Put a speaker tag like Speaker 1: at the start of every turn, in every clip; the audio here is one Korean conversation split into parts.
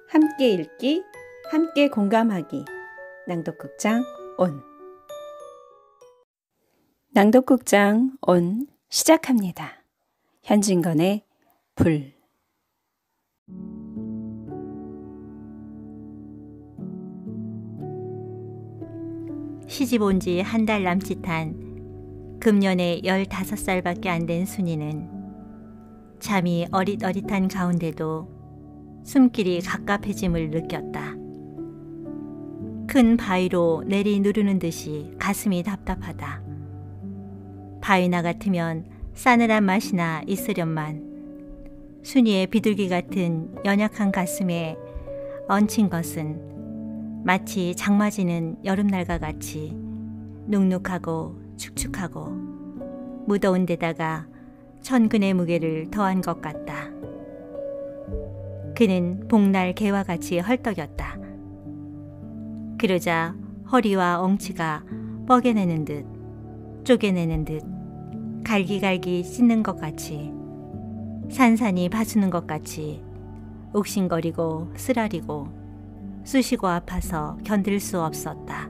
Speaker 1: 함께 읽기, 함께 공감하기. 낭독극장 온. 낭독극장 온 시작합니다. 현진건의 불.
Speaker 2: 시집 온 지 한 달 남짓한 금년에 15살밖에 안 된 순이는 잠이 어릿어릿한 가운데도 숨길이 갑갑해짐을 느꼈다. 큰 바위로 내리 누르는 듯이 가슴이 답답하다. 바위나 같으면 싸늘한 맛이나 있으련만 순이의 비둘기 같은 연약한 가슴에 얹힌 것은 마치 장마지는 여름날과 같이 눅눅하고 축축하고 무더운 데다가 천근의 무게를 더한 것 같다. 그는 복날 개와 같이 헐떡였다. 그러자 허리와 엉치가 뻐개내는 듯 쪼개내는 듯 갈기갈기 찢는 것 같이 산산이 봐주는 것 같이 옥신거리고 쓰라리고 쑤시고 아파서 견딜 수 없었다.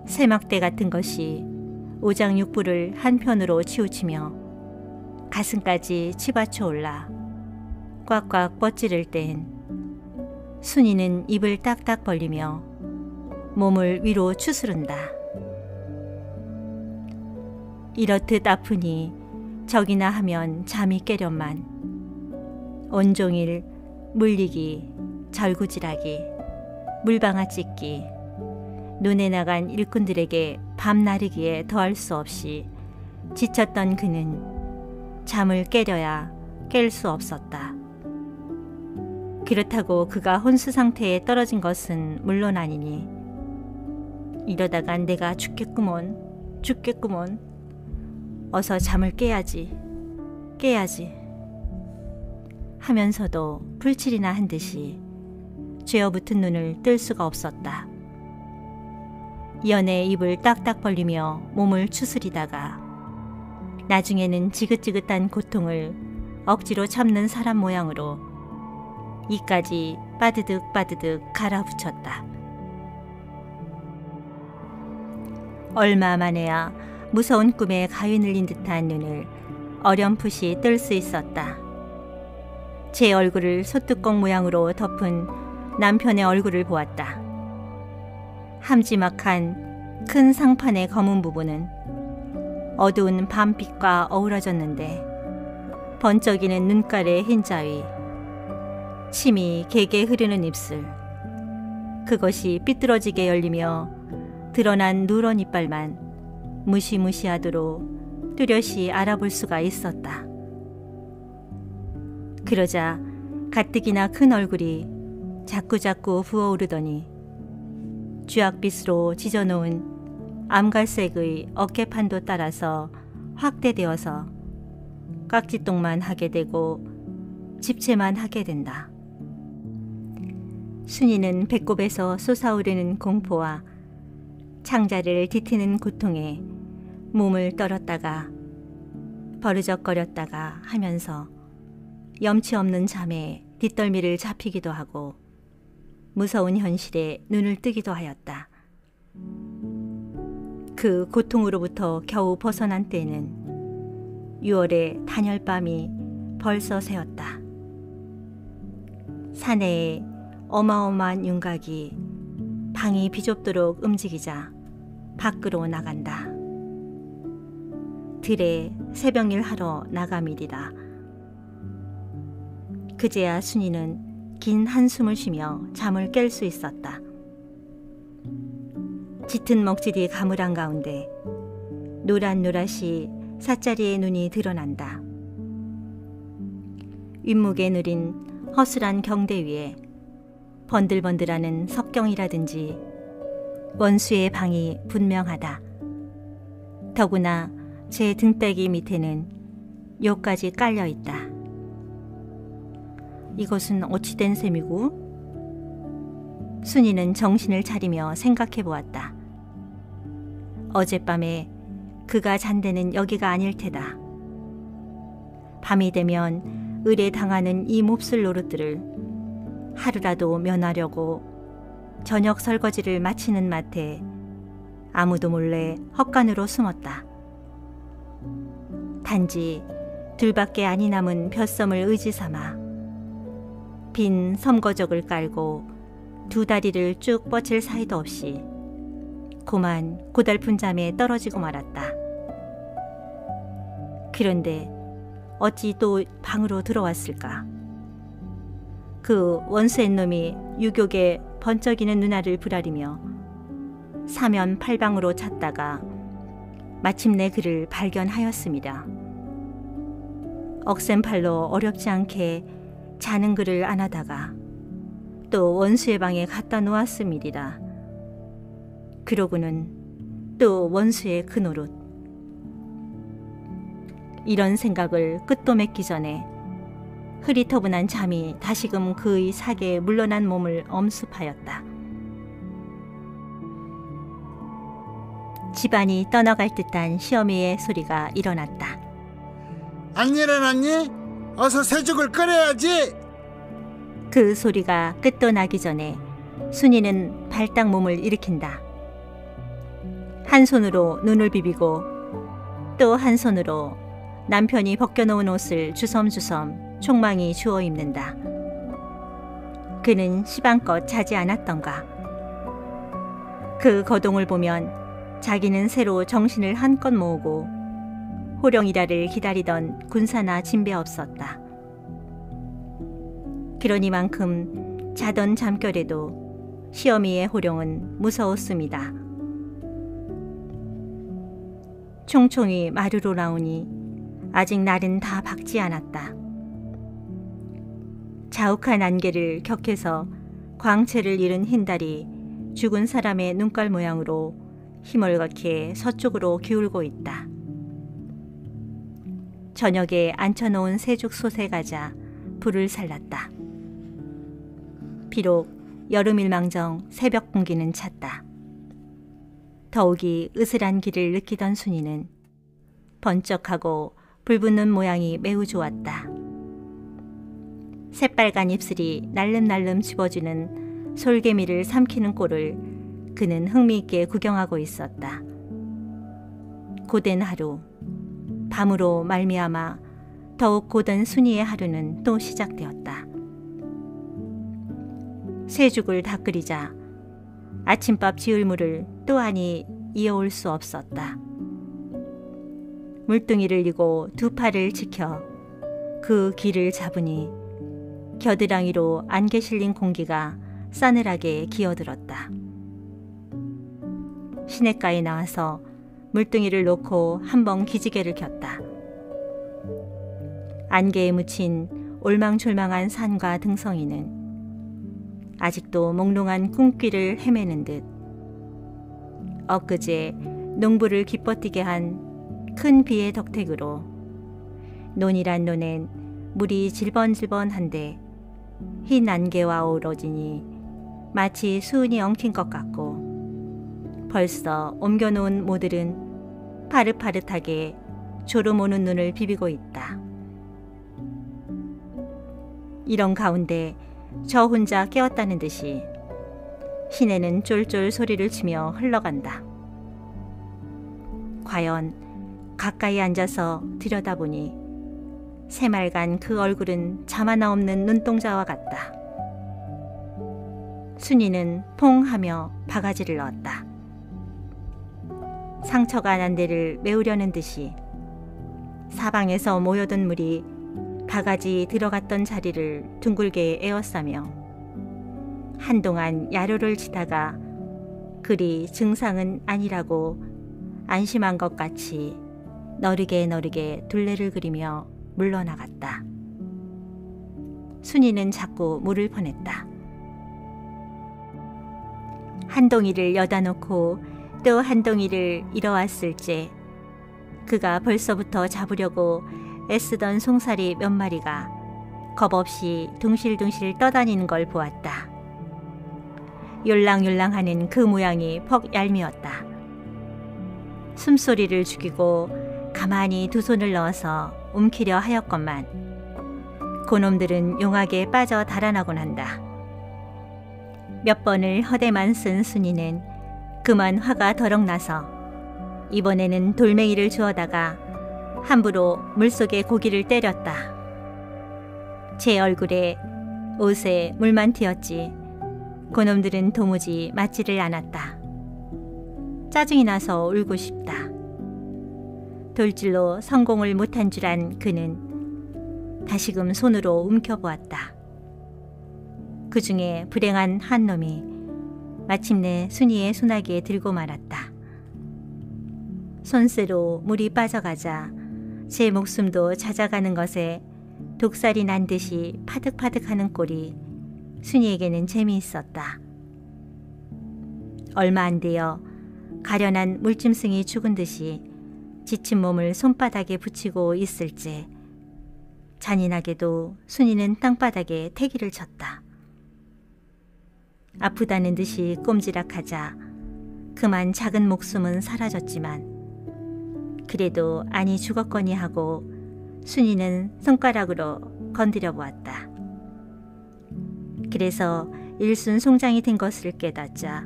Speaker 2: 새막대 같은 것이 오장육부를 한편으로 치우치며 가슴까지 치받쳐 올라 꽉꽉 뻗지를 땐 순이는 입을 딱딱 벌리며 몸을 위로 추스른다. 이렇듯 아프니 적이나 하면 잠이 깨련만 온종일 물리기, 절구질하기, 물방아 찢기, 눈에 나간 일꾼들에게 밤나르기에 더할 수 없이 지쳤던 그는 잠을 깨려야 깰 수 없었다. 그렇다고 그가 혼수 상태에 떨어진 것은 물론 아니니 이러다간 내가 죽겠구먼. 어서 잠을 깨야지 하면서도 풀칠이나 한 듯이 죄어붙은 눈을 뜰 수가 없었다. 연애 입을 딱딱 벌리며 몸을 추스리다가 나중에는 지긋지긋한 고통을 억지로 참는 사람 모양으로 이까지 빠드득 갈아붙였다. 얼마 만에야 무서운 꿈에 가위 눌린 듯한 눈을 어렴풋이 뜰 수 있었다. 제 얼굴을 소뚜껑 모양으로 덮은 남편의 얼굴을 보았다. 함지막한 큰 상판의 검은 부분은 어두운 밤빛과 어우러졌는데 번쩍이는 눈깔의 흰자위, 침이 개개 흐르는 입술, 그것이 삐뚤어지게 열리며 드러난 누런 이빨만 무시무시하도록 뚜렷이 알아볼 수가 있었다. 그러자 가뜩이나 큰 얼굴이 자꾸자꾸 부어오르더니 쥐약빛으로 지져놓은 암갈색의 어깨판도 따라서 확대되어서 깍지똥만 하게 되고 집채만 하게 된다. 순이는 배꼽에서 솟아오르는 공포와 창자를 뒤트는 고통에 몸을 떨었다가 버르적거렸다가 하면서 염치 없는 잠에 뒷덜미를 잡히기도 하고 무서운 현실에 눈을 뜨기도 하였다. 그 고통으로부터 겨우 벗어난 때는 6월의 단열밤이 벌써 새었다. 사내에 어마어마한 윤곽이 방이 비좁도록 움직이자 밖으로 나간다. 들에 새벽일 하러 나가밀이다. 그제야 순이는 긴 한숨을 쉬며 잠을 깰 수 있었다. 짙은 먹질이 가물한 가운데 노랗노랗이 사짜리의 눈이 드러난다. 윗목에 누린 허술한 경대 위에 번들번들하는 석경이라든지 원수의 방이 분명하다. 더구나 제 등빼기 밑에는 요까지 깔려있다. 이것은 어찌 된 셈이고? 순이는 정신을 차리며 생각해 보았다. 어젯밤에 그가 잔 데는 여기가 아닐 테다. 밤이 되면 을에 당하는 이 몹쓸 노릇들을 하루라도 면하려고 저녁 설거지를 마치는 마트에 아무도 몰래 헛간으로 숨었다. 단지 둘밖에 아니 남은 벼섬을 의지 삼아 빈 섬거적을 깔고 두 다리를 쭉 뻗칠 사이도 없이 고만 고달픈 잠에 떨어지고 말았다. 그런데 어찌 또 방으로 들어왔을까? 그 원수의 놈이 유격에 번쩍이는 눈알을 부라리며 사면팔방으로 찾다가 마침내 그를 발견하였습니다. 억센팔로 어렵지 않게 자는 그를 안아다가 또 원수의 방에 갖다 놓았음이리라. 그러고는 또 원수의 그 노릇. 이런 생각을 끝도 맺기 전에 흐리터분한 잠이 다시금 그의 사계에 물러난 몸을 엄습하였다. 집안이 떠나갈 듯한 시어미의 소리가 일어났다.
Speaker 3: 안 일어났니? 어서 새죽을 끓여야지.
Speaker 2: 그 소리가 끝도 나기 전에 순이는 발딱 몸을 일으킨다. 한 손으로 눈을 비비고 또 한 손으로 남편이 벗겨놓은 옷을 주섬주섬 촉망이 주워 입는다. 그는 시방껏 자지 않았던가. 그 거동을 보면 자기는 새로 정신을 한껏 모으고 호령이라를 기다리던 군사나 진배 없었다. 그러니만큼 자던 잠결에도 시어미의 호령은 무서웠습니다. 총총이 마루로 나오니 아직 날은 다 밝지 않았다. 자욱한 안개를 격해서 광채를 잃은 흰달이 죽은 사람의 눈깔 모양으로 희멀겋게 서쪽으로 기울고 있다. 저녁에 앉혀놓은 새죽 솥에 가자 불을 살랐다. 비록 여름일망정 새벽 공기는 찼다. 더욱이 으슬한 기를 느끼던 순이는 번쩍하고 불붙는 모양이 매우 좋았다. 새빨간 입술이 날름날름 집어주는 솔개미를 삼키는 꼴을 그는 흥미있게 구경하고 있었다. 고된 하루, 밤으로 말미암아 더욱 고된 순이의 하루는 또 시작되었다. 새죽을 다 끓이자 아침밥 지을 물을 또하니 이어올 수 없었다. 물뚱이를 이고 두 팔을 지켜 그 길을 잡으니 겨드랑이로 안개 실린 공기가 싸늘하게 기어들었다. 시냇가에 나와서 물뚱이를 놓고 한번 기지개를 켰다. 안개에 묻힌 올망졸망한 산과 등성이는 아직도 몽롱한 꿈길을 헤매는 듯 엊그제 농부를 기뻐뛰게 한 큰 비의 덕택으로 논이란 논엔 물이 질번질번한데 흰 안개와 어우러지니 마치 수은이 엉킨 것 같고 벌써 옮겨놓은 모들은 파릇파릇하게 졸음 오는 눈을 비비고 있다. 이런 가운데 저 혼자 깨었다는 듯이 시내는 쫄쫄 소리를 치며 흘러간다. 과연 가까이 앉아서 들여다보니 새말간 그 얼굴은 잠 하나 없는 눈동자와 같다. 순이는 퐁 하며 바가지를 넣었다. 상처가 난 데를 메우려는 듯이 사방에서 모여든 물이 바가지 들어갔던 자리를 둥글게 에워싸며 한동안 야로를 치다가 그리 증상은 아니라고 안심한 것 같이 너르게 둘레를 그리며 물러나갔다. 순이는 자꾸 물을 퍼냈다. 한 동이를 여다 놓고 또 한 동이를 잃어왔을째 그가 벌써부터 잡으려고 애쓰던 송사리 몇 마리가 겁없이 둥실둥실 떠다니는 걸 보았다. 율랑율랑하는 그 모양이 퍽 얄미웠다. 숨소리를 죽이고 가만히 두 손을 넣어서 움키려 하였건만 고놈들은 용하게 빠져 달아나곤 한다. 몇 번을 허대만 쓴 순이는 그만 화가 더럭 나서 이번에는 돌멩이를 주워다가 함부로 물속에 고기를 때렸다. 제 얼굴에 옷에 물만 튀었지 그놈들은 도무지 맞지를 않았다. 짜증이 나서 울고 싶다. 돌질로 성공을 못한 줄 안 그는 다시금 손으로 움켜보았다. 그 중에 불행한 한 놈이 마침내 순이의 소나기에 들고 말았다. 손새로 물이 빠져가자 제 목숨도 잦아가는 것에 독살이 난 듯이 파득파득하는 꼴이 순이에게는 재미있었다. 얼마 안 되어 가련한 물짐승이 죽은 듯이 지친 몸을 손바닥에 붙이고 있을지 잔인하게도 순이는 땅바닥에 태기를 쳤다. 아프다는 듯이 꼼지락하자 그만 작은 목숨은 사라졌지만 그래도 아니 죽었거니 하고 순이는 손가락으로 건드려 보았다. 그래서 일순 송장이 된 것을 깨닫자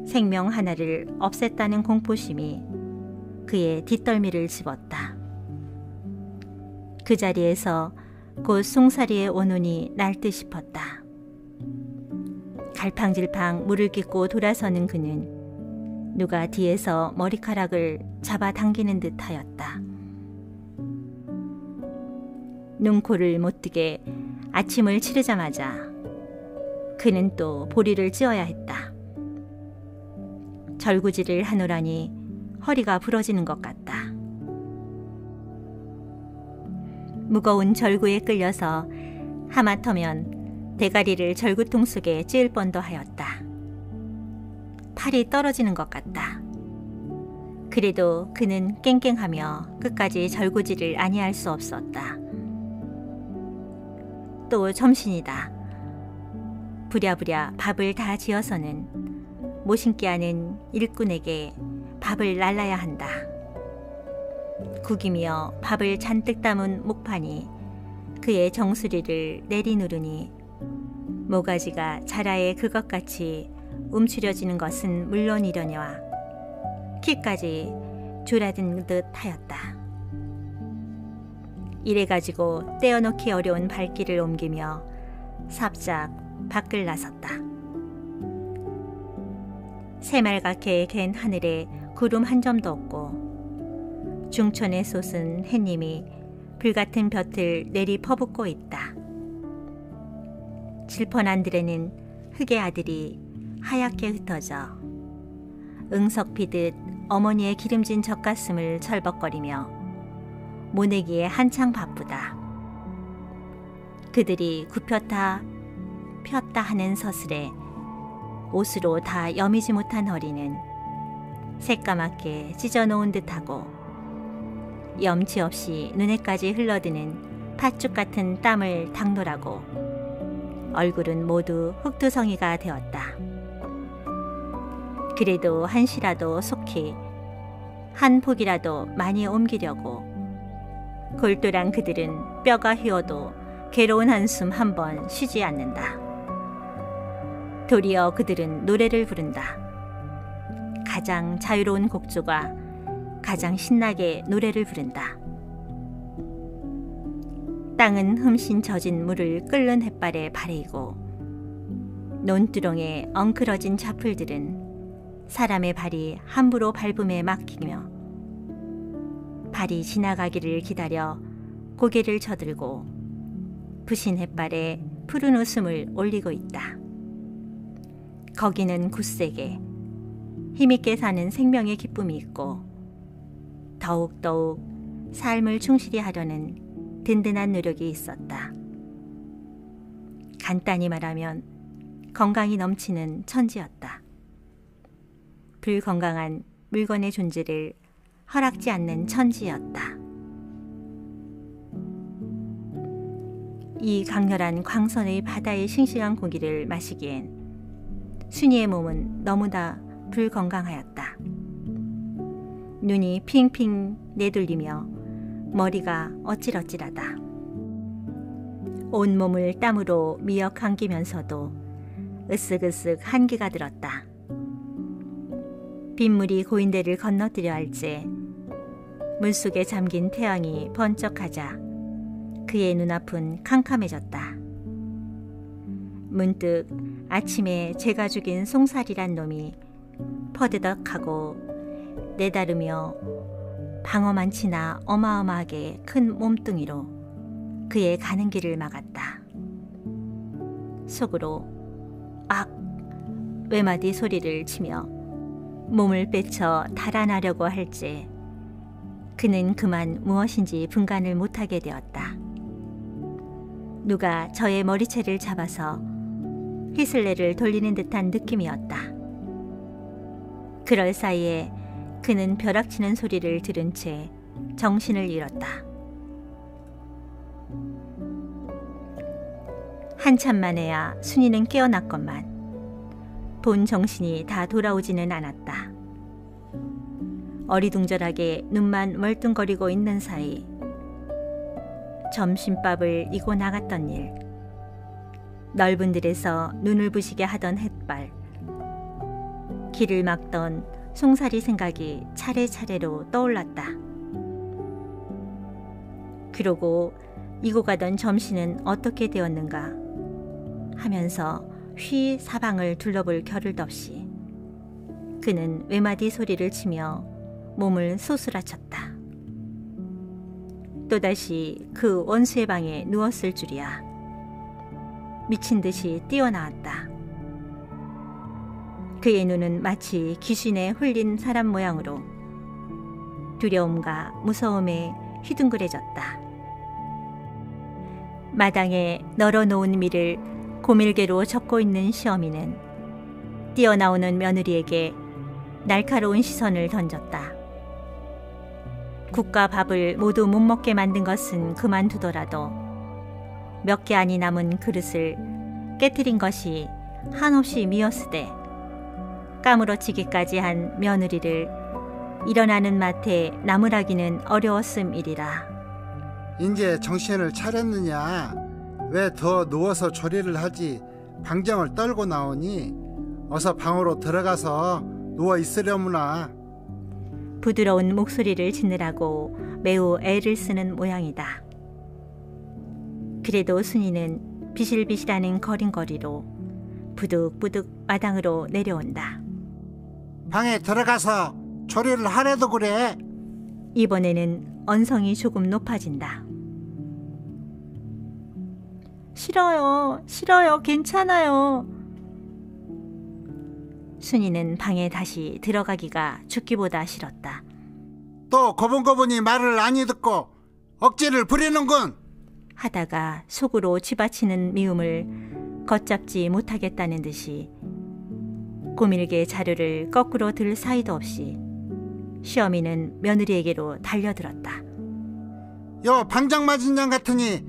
Speaker 2: 생명 하나를 없앴다는 공포심이 그의 뒷덜미를 집었다. 그 자리에서 곧 송사리의 원혼이 날 듯 싶었다. 갈팡질팡 물을 깃고 돌아서는 그는 누가 뒤에서 머리카락을 잡아당기는 듯 하였다. 눈코를 못 뜨게 아침을 치르자마자 그는 또 보리를 찧어야 했다. 절구질을 하노라니 허리가 부러지는 것 같다. 무거운 절구에 끌려서 하마터면 대가리를 절구통 속에 찌을 뻔도 하였다. 팔이 떨어지는 것 같다. 그래도 그는 깽깽하며 끝까지 절구질을 아니할 수 없었다. 또 점심이다. 부랴부랴 밥을 다 지어서는 모신기 하는 일꾼에게 밥을 날라야 한다. 구기며 밥을 잔뜩 담은 목판이 그의 정수리를 내리누르니 모가지가 자라에 그것같이 움츠려지는 것은 물론이려니와 키까지 졸아든 듯 하였다. 이래가지고 떼어놓기 어려운 발길을 옮기며 삽작 밖을 나섰다. 새말갛게 갠 하늘에 구름 한 점도 없고 중천에 솟은 햇님이 불같은 볕을 내리 퍼붓고 있다. 질펀한들에는 흙의 아들이 하얗게 흩어져 응석피듯 어머니의 기름진 젖가슴을 철벅거리며 모내기에 한창 바쁘다. 그들이 굽혔다 폈다 하는 서슬에 옷으로 다 여미지 못한 허리는 새까맣게 찢어놓은 듯하고 염치 없이 눈에까지 흘러드는 팥죽 같은 땀을 닦노라고 얼굴은 모두 흙두성이가 되었다. 그래도 한시라도 속히 한 폭이라도 많이 옮기려고 골똘한 그들은 뼈가 휘어도 괴로운 한숨 한 번 쉬지 않는다. 도리어 그들은 노래를 부른다. 가장 자유로운 곡조가 가장 신나게 노래를 부른다. 땅은 흠씬 젖은 물을 끓는 햇발에 바래이고 논두렁에 엉클어진 자풀들은 사람의 발이 함부로 밟음에 막히며 발이 지나가기를 기다려 고개를 저들고 부신 햇발에 푸른 웃음을 올리고 있다. 거기는 굳세게 힘있게 사는 생명의 기쁨이 있고 더욱더욱 삶을 충실히 하려는 든든한 노력이 있었다. 간단히 말하면 건강이 넘치는 천지였다. 불건강한 물건의 존재를 허락지 않는 천지였다. 이 강렬한 광선의 바다의 싱싱한 공기를 마시기엔 순이의 몸은 너무나 불건강하였다. 눈이 핑핑 내돌리며 머리가 어찔어찔하다. 온몸을 땀으로 미어 감기면서도 으쓱으쓱 한기가 들었다. 빗물이 고인 데를 건너뜨려 할지 물속에 잠긴 태양이 번쩍하자 그의 눈앞은 캄캄해졌다. 문득 아침에 제가 죽인 송사리란 놈이 퍼드덕하고 내다르며 방어만치나 어마어마하게 큰 몸뚱이로 그의 가는 길을 막았다. 속으로 악! 외마디 소리를 치며 몸을 빼쳐 달아나려고 할지 그는 그만 무엇인지 분간을 못하게 되었다. 누가 저의 머리채를 잡아서 휘슬레를 돌리는 듯한 느낌이었다. 그럴 사이에 그는 벼락치는 소리를 들은 채 정신을 잃었다. 한참 만에야 순이는 깨어났건만 본 정신이 다 돌아오지는 않았다. 어리둥절하게 눈만 멀뚱거리고 있는 사이 점심밥을 이고 나갔던 일, 넓은 들에서 눈을 부시게 하던 햇발, 길을 막던 송사리 생각이 차례차례로 떠올랐다. 그러고 이고 가던 점심은 어떻게 되었는가 하면서 휘 사방을 둘러볼 겨를도 없이 그는 외마디 소리를 치며 몸을 소스라쳤다. 또다시 그 원수의 방에 누웠을 줄이야. 미친 듯이 뛰어나왔다. 그의 눈은 마치 귀신에 홀린 사람 모양으로 두려움과 무서움에 휘둥그레졌다. 마당에 널어놓은 밀을 고밀개로 접고 있는 시어미는 뛰어나오는 며느리에게 날카로운 시선을 던졌다. 국과 밥을 모두 못 먹게 만든 것은 그만두더라도 몇 개 안이 남은 그릇을 깨트린 것이 한없이 미었으되 까무러치기까지 한 며느리를 일어나는 마트에 나무라기는 어려웠음이리라.
Speaker 3: 이제 정신을 차렸느냐? 왜 더 누워서 조리를 하지? 방정을 떨고 나오니? 어서 방으로 들어가서 누워 있으려무나.
Speaker 2: 부드러운 목소리를 짓느라고 매우 애를 쓰는 모양이다. 그래도 순이는 비실비실하는 걸음걸이로 부득부득 마당으로 내려온다.
Speaker 3: 방에 들어가서 조리를 하래도 그래.
Speaker 2: 이번에는 언성이 조금 높아진다. 싫어요, 싫어요, 괜찮아요. 순이는 방에 다시 들어가기가 죽기보다 싫었다.
Speaker 3: 또 고분고분히 말을 안 듣고 억지를 부리는군.
Speaker 2: 하다가 속으로 쥐바치는 미움을 걷잡지 못하겠다는 듯이 고밀게 자루를 거꾸로 들 사이도 없이 시어미는 며느리에게로 달려들었다.
Speaker 3: 요 방장 맞은 양 같으니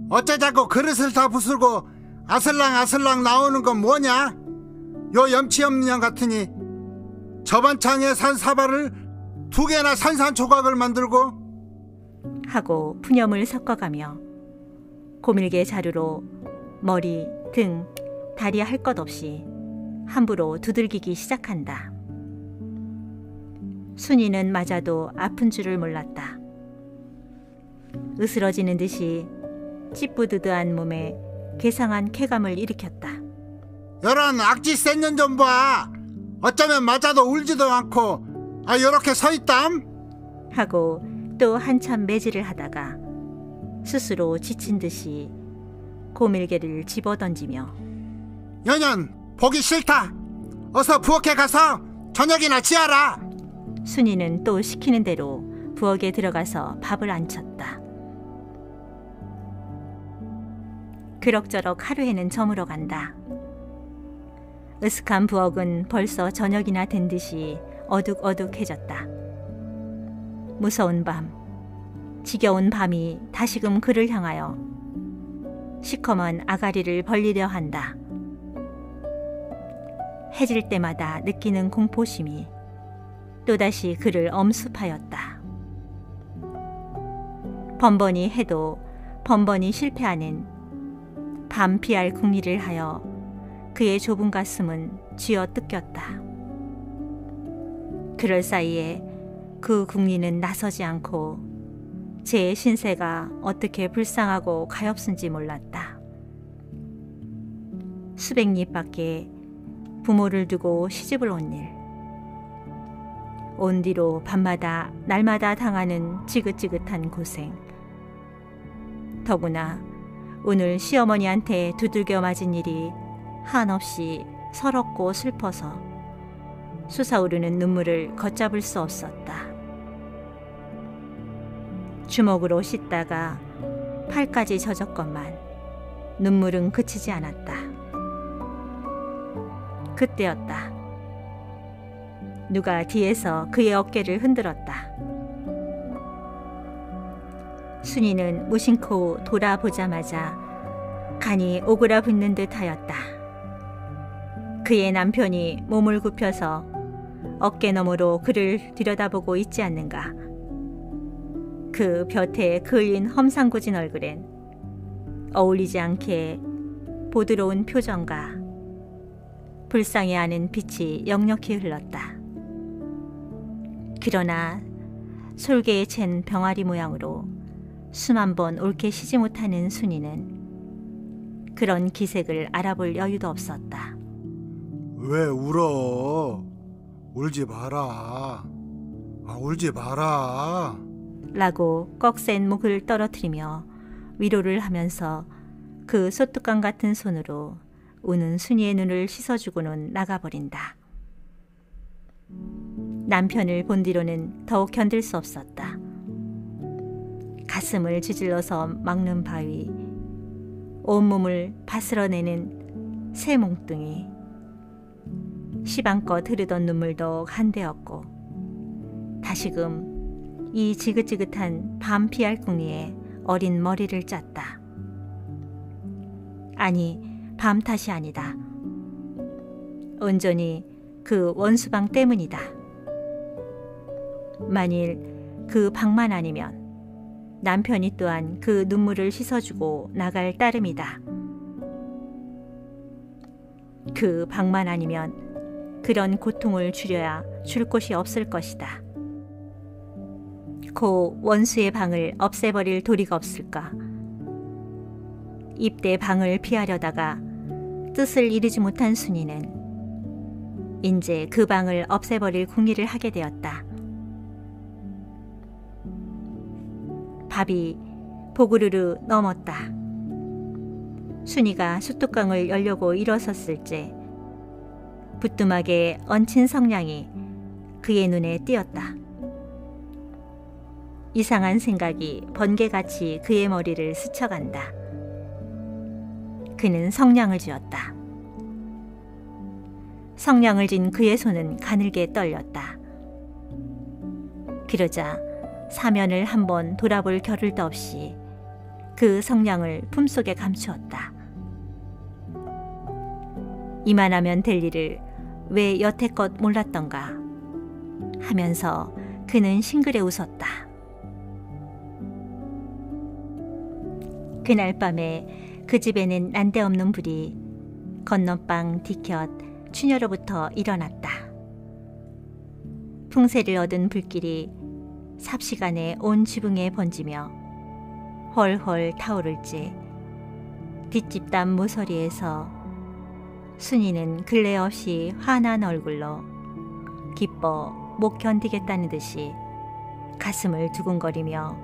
Speaker 3: 어쩌자고 그릇을 다 부수고 아슬랑아슬랑 나오는 건 뭐냐? 요 염치 없는 양 같으니 저번 창에 산 사발을 2개나 산산조각을 만들고
Speaker 2: 하고 푸념을 섞어가며 고밀게 자루로 머리, 등, 다리 할 것 없이 함부로 두들기기 시작한다. 순이는 맞아도 아픈 줄을 몰랐다. 으스러지는 듯이 찌뿌드드한 몸에 괴상한 쾌감을 일으켰다.
Speaker 3: 요런 악지 센 년 좀 봐. 어쩌면 맞아도 울지도 않고 요렇게 서있담?
Speaker 2: 하고 또 한참 매질을 하다가 스스로 지친 듯이 고밀개를 집어던지며
Speaker 3: 여년 보기 싫다. 어서 부엌에 가서 저녁이나 지어라.
Speaker 2: 순이는 또 시키는 대로 부엌에 들어가서 밥을 안 쳤다. 그럭저럭 하루에는 저물어 간다. 으슥한 부엌은 벌써 저녁이나 된 듯이 어둑어둑해졌다. 무서운 밤, 지겨운 밤이 다시금 그를 향하여 시커먼 아가리를 벌리려 한다. 해질 때마다 느끼는 공포심이 또다시 그를 엄습하였다. 번번이 해도 번번이 실패하는 밤 피할 궁리를 하여 그의 좁은 가슴은 쥐어 뜯겼다. 그럴 사이에 그 궁리는 나서지 않고 제 신세가 어떻게 불쌍하고 가엾은지 몰랐다. 수백 리 밖에 부모를 두고 시집을 온 일, 온 뒤로 밤마다 날마다 당하는 지긋지긋한 고생, 더구나 오늘 시어머니한테 두들겨 맞은 일이 한없이 서럽고 슬퍼서 솟아오르는 눈물을 걷잡을 수 없었다. 주먹으로 씻다가 팔까지 젖었건만 눈물은 그치지 않았다. 그때였다. 누가 뒤에서 그의 어깨를 흔들었다. 순이는 무심코 돌아보자마자 간이 오그라붙는 듯 하였다. 그의 남편이 몸을 굽혀서 어깨너머로 그를 들여다보고 있지 않는가. 그 볕에 그을린 험상궂은 얼굴엔 어울리지 않게 보드러운 표정과 불쌍해하는 빛이 역력히 흘렀다. 그러나 솔개에 챈 병아리 모양으로 숨 한 번 옳게 쉬지 못하는 순이는 그런 기색을 알아볼 여유도 없었다.
Speaker 3: 왜 울어? 울지 마라. 울지 마라.
Speaker 2: 라고 꺽센 목을 떨어뜨리며 위로를 하면서 그 소뚜껑 같은 손으로 우는 순이의 눈을 씻어주고는 나가버린다. 남편을 본 뒤로는 더욱 견딜 수 없었다. 가슴을 지질러서 막는 바위, 온몸을 바스러내는 새 몽둥이, 시방껏 흐르던 눈물도 한데없고 다시금 이 지긋지긋한 밤 피알궁리에 어린 머리를 짰다. 아니, 밤 탓이 아니다. 온전히 그 원수방 때문이다. 만일 그 방만 아니면 남편이 또한 그 눈물을 씻어주고 나갈 따름이다. 그 방만 아니면 그런 고통을 줄여야 줄 곳이 없을 것이다. 고 원수의 방을 없애버릴 도리가 없을까? 입대 방을 피하려다가 뜻을 이루지 못한 순이는 인제 그 방을 없애버릴 궁리를 하게 되었다. 밥이 보그르르 넘었다. 순이가 숫뚜껑을 열려고 일어섰을 때 부뚜막에 얹힌 성냥이 그의 눈에 띄었다. 이상한 생각이 번개같이 그의 머리를 스쳐간다. 그는 성냥을 쥐었다. 성냥을 쥔 그의 손은 가늘게 떨렸다. 그러자 사면을 한번 돌아볼 겨를도 없이 그 성냥을 품속에 감추었다. 이만하면 될 일을 왜 여태껏 몰랐던가 하면서 그는 싱그레 웃었다. 그날 밤에 그 집에는 난데없는 불이 건넌방 뒤곁 추녀로부터 일어났다. 풍세를 얻은 불길이 삽시간에 온 지붕에 번지며 헐헐 타오를지 뒷집담 모서리에서 순이는 근래 없이 환한 얼굴로 기뻐 못 견디겠다는 듯이 가슴을 두근거리며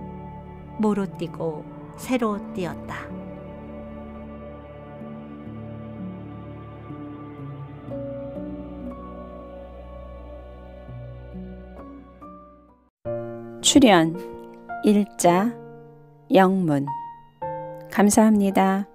Speaker 2: 모로 뛰고 새로 뛰었다.
Speaker 1: 출연 일자 영문 감사합니다.